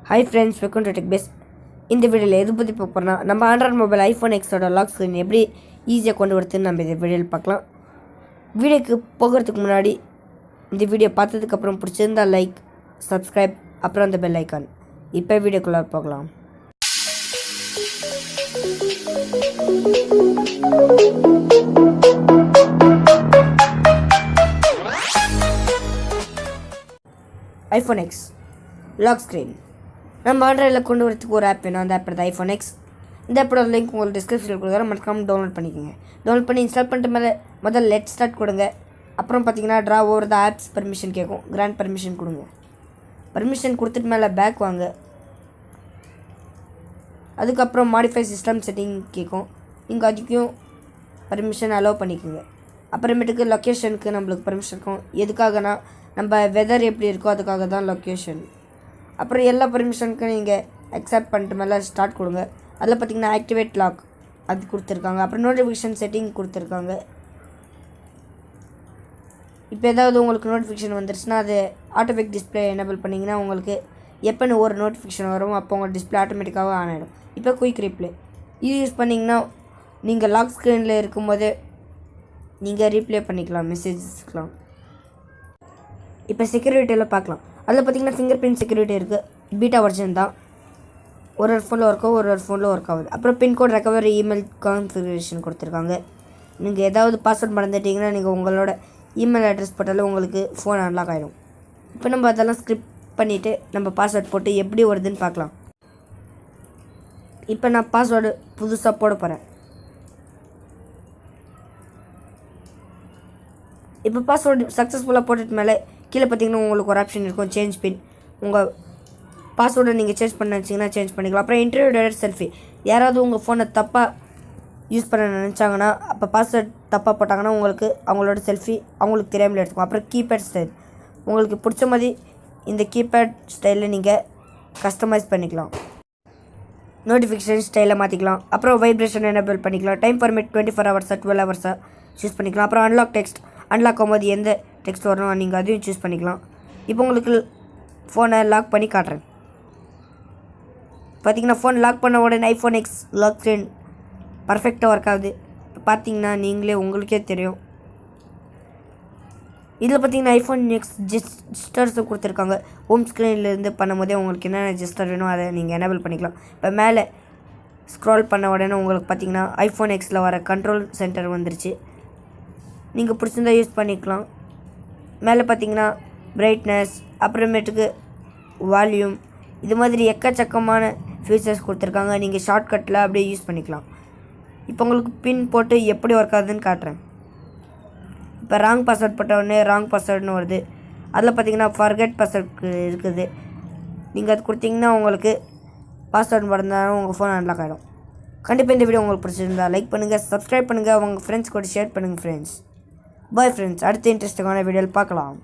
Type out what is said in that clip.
Hi friends, welcome to Tech Base. இந்த வீடியோவில் எது பற்றி பார்க்க போகிறோம்னா நம்ம ஆண்ட்ராய்ட் மொபைல் ஐஃபோன் எக்ஸோட லாக் ஸ்க்ரீன் எப்படி ஈஸியாக கொண்டு வரதுன்னு நம்ம இந்த வீடியோவில் பார்க்கலாம். வீடியோக்கு போகிறதுக்கு முன்னாடி இந்த வீடியோ பார்த்ததுக்கப்புறம் பிடிச்சிருந்தால் லைக், சப்ஸ்கிரைப், அப்புறம் அந்த பெல் ஐக்கான். இப்போ வீடியோக்குள்ளே போகலாம். ஐஃபோன் எக்ஸ் லாக் ஸ்க்ரீன் நம்ம ஆண்ட்ராய்டில் கொண்டு வரதுக்கு ஒரு ஆப் வேணும். அந்த ஆப் தான் ஐஃபோன் எக்ஸ். இந்த ஆப்போட லிங்க் உங்களுக்கு டிஸ்கிரிப்ஷனில் கொடுக்குறேன், மறக்காமல் டவுன்லோட் பண்ணிக்கோங்க. டவுன்லோட் பண்ணி இன்ஸ்டால் பண்ணிட்டு மேலே முதல்ல லெட் ஸ்டார்ட் கொடுங்க. அப்புறம் பார்த்தீங்கன்னா draw over the apps permission கேட்கும். கிராண்ட் பர்மிஷன் கொடுங்க. பர்மிஷன் கொடுத்துட்டு மேலே பேக் வாங்க. அதுக்கப்புறம் மாடிஃபை சிஸ்டம் செட்டிங் கேட்கும். இங்கே அதுக்கும் பர்மிஷன் அலோவ் பண்ணிக்கோங்க. அப்புறமேட்டுக்கு லொக்கேஷனுக்கு நம்மளுக்கு பர்மிஷன் இருக்கும். எதுக்காகனா நம்ம வெதர் எப்படி இருக்கோ அதுக்காக தான் லொக்கேஷன். அப்புறம் எல்லா பர்மிஷனுக்கும் நீங்கள் அக்செப்ட் பண்ணிட்டு மேலே ஸ்டார்ட் கொடுங்க. அதில் பார்த்தீங்கன்னா ஆக்டிவேட் லாக் அது கொடுத்துருக்காங்க. அப்புறம் நோட்டிஃபிகேஷன் செட்டிங் கொடுத்துருக்காங்க. இப்போ ஏதாவது உங்களுக்கு நோட்டிஃபிகேஷன் வந்துருச்சுன்னா அது ஆட்டோமேட்டிக் டிஸ்பிளே எனேபிள் பண்ணிங்கன்னா உங்களுக்கு எப்போன்னு ஒரு நோட்டிஃபிகேஷன் வரும், அப்போ உங்கள் டிஸ்பிளே ஆட்டோமேட்டிக்காக ஆன் ஆகிடும். இப்போ குயிக் ரீப்ளே இது யூஸ் பண்ணிங்கன்னா நீங்கள் லாக் ஸ்க்ரீனில் இருக்கும்போது நீங்கள் ரீப்ளே பண்ணிக்கலாம் மெசேஜஸ்க்கெலாம். இப்போ செக்யூரிட்டியில் பார்க்கலாம். அதில் பார்த்தீங்கன்னா ஃபிங்கர் பிரிண்ட் செக்யூரிட்டி இருக்குது. பீட்டா வெர்ஷன் தான். ஒரு ஃபோனில் ஒர்க் ஆகும், ஒரு ஃபோனில் ஒர்க் ஆகுது. அப்புறம் பின்கோட் ரெக்கவரி இமெயில் கான்ஃபிகரேஷன் கொடுத்துருக்காங்க. நீங்கள் ஏதாவது பாஸ்வேர்ட் மறந்துட்டிங்கன்னா நீங்கள் உங்களோட இமெயில் அட்ரஸ் போட்டாலும் உங்களுக்கு ஃபோன் அன்லாக் ஆகிடும். இப்போ நம்ம அதெல்லாம் ஸ்கிரிப்ட் பண்ணிவிட்டு நம்ம பாஸ்வேர்ட் போட்டு எப்படி வருதுன்னு பார்க்கலாம். இப்போ நான் பாஸ்வேர்டு புதுசாக போட போகிறேன். இப்போ பாஸ்வேர்டு சக்ஸஸ்ஃபுல்லாக போட்டுட்டு மேலே கீழே பார்த்தீங்கன்னா உங்களுக்கு ஒரு ஆப்ஷன் இருக்கும், சேஞ்ச் பின். உங்கள் பாஸ்வேர்டை நீங்கள் சேஞ்ச் பண்ண நினச்சிங்கன்னா சேஞ்ச் பண்ணிக்கலாம். அப்புறம் இன்டர்வியூ டேட் செல்ஃபி. யாராவது உங்கள் ஃபோனை தப்பாக யூஸ் பண்ண நினச்சாங்கன்னா, அப்போ பாஸ்வேர்ட் தப்பாக போட்டாங்கன்னா உங்களுக்கு அவங்களோட செல்ஃபி அவங்களுக்கு தெரியாமல் எடுத்துக்கும். அப்புறம் கீபேட் ஸ்டைல். உங்களுக்கு பிடிச்ச மாதிரி இந்த கீபேட் ஸ்டைலில் நீங்கள் கஸ்டமைஸ் பண்ணிக்கலாம். நோட்டிஃபிகேஷன் ஸ்டைலை மாற்றிக்கலாம். அப்புறம் வைப்ரேஷன் எனேபிள் பண்ணிக்கலாம். டைம் பர்மிட் 24 ஹவர்ஸாக 12 ஹவர்ஸாக சூஸ் பண்ணிக்கலாம். அப்புறம் அன்லாக் டெக்ஸ்ட். அன்லாக் ஆகும்போது எந்த டெக்ஸ்ட் வரணும் நீங்கள் அதையும் சூஸ் பண்ணிக்கலாம். இப்போ உங்களுக்கு ஃபோனை லாக் பண்ணி காட்டுறேன். பார்த்தீங்கன்னா ஃபோன் லாக் பண்ண உடனே ஐஃபோன் எக்ஸ் லாக் ஸ்க்ரீன் பர்ஃபெக்டாக ஒர்க் ஆகுது. பார்த்தீங்கன்னா நீங்களே உங்களுக்கே தெரியும். இதில் பார்த்தீங்கன்னா ஐஃபோன் எக்ஸ் ஜெஸ்டர்ஸும் கொடுத்துருக்காங்க. ஹோம் ஸ்க்ரீன்லேருந்து பண்ணும்போதே உங்களுக்கு என்னென்ன ஜெஸ்டர் வேணும் அதை நீங்கள் எனேபிள் பண்ணிக்கலாம். இப்போ மேலே ஸ்க்ரால் பண்ண உடனே உங்களுக்கு பார்த்தீங்கன்னா ஐஃபோன் எக்ஸில் வர கண்ட்ரோல் சென்டர் வந்துருச்சு. நீங்கள் பிடிச்சிருந்தா யூஸ் பண்ணிக்கலாம். மேலே பார்த்தீங்கன்னா பிரைட்னஸ், அப்புறமேட்டுக்கு வால்யூம், இது மாதிரி எக்கச்சக்கமான ஃபீச்சர்ஸ் கொடுத்துருக்காங்க. நீங்கள் ஷார்ட்கட்டில் அப்படியே யூஸ் பண்ணிக்கலாம். இப்போ உங்களுக்கு பின் போட்டு எப்படி ஒர்க் ஆகுதுன்னு காட்டுறேன். இப்போ ராங் பாஸ்வேர்ட் போட்ட உடனே ராங் பாஸ்வேர்டுன்னு வருது. அதில் பார்த்தீங்கன்னா ஃபர்கெட் பாஸ்வேர்டு இருக்குது. நீங்கள் அது கொடுத்தீங்கன்னா உங்களுக்கு பாஸ்வேர்டு மறந்தாலும் உங்கள் ஃபோன் அன்லாக் ஆகிடும். கண்டிப்பாக இந்த வீடியோ உங்களுக்கு பிடிச்சிருந்தா லைக் பண்ணுங்கள், சப்ஸ்கிரைப் பண்ணுங்கள், உங்கள் ஃப்ரெண்ட்ஸ் கூட ஷேர் பண்ணுங்கள் ஃப்ரெண்ட்ஸ். பாய் ஃப்ரெண்ட்ஸ், அடுத்த இன்ட்ரெஸ்டிங்கான வீடியோவில் பார்க்கலாம்.